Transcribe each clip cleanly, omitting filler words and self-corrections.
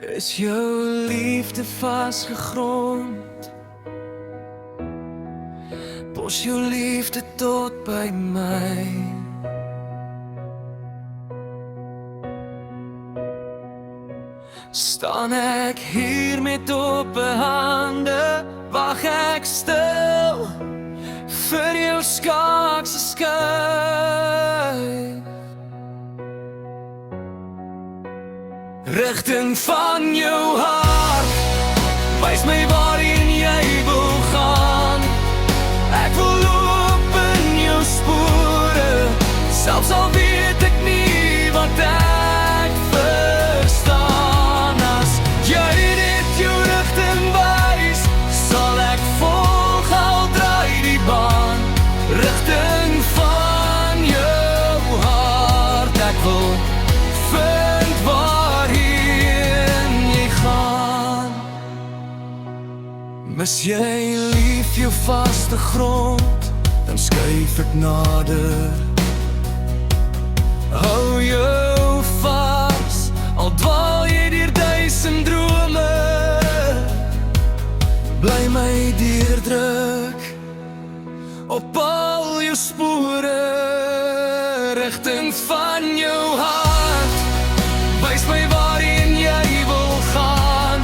Is jou liefde vasgegrond? Bos jou liefde tot by my. Staan ek hier met ope hande, wag ek stil vir jou skaakse skui. Rigting van jou hart, wys my waarheen jy wil gaan. Ek wil loop in jou spore, selfs al weet ek nie wat ek verstaan. As jy net jou rigting wys, sal ek volg, al draai die baan. Rigting van jou hart, ek wil vind waarheen jy gaan. Mis jy lief jou vaste grond, dan skuif ek nader. Hou jou vas, al dwaal jy deur duisend drome. Bly my deurdruk op al jou spore. Rigting van jou hart, wys my waarheen jy wil gaan.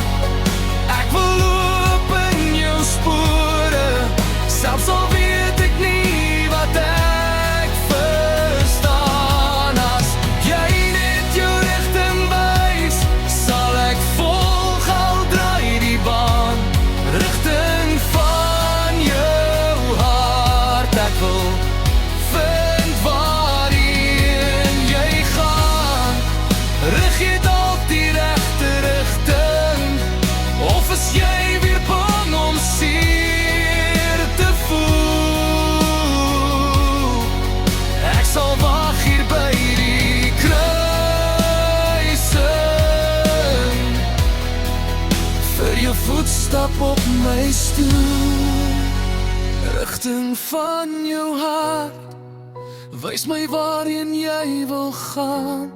Ek wil loop in jou spore, selfs al weet ek nie wat ek verstaan. As jy net jou rigting wys, sal ek volg, al draai die baan. Rigting van jou hart, ek wil vind waarheen jy gaan. Rig jy dalk die regte rigting, of is jy weer bang om seer te voel? Ek sal wag hier by die kruising, vir jou voetstap op my stoel. Rigting van jou hart, wys my waarheen jy wil gaan.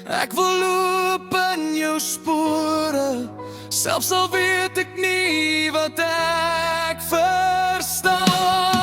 Ek wil loop in jou spore, selfs al weet ek nie wat ek verstaan.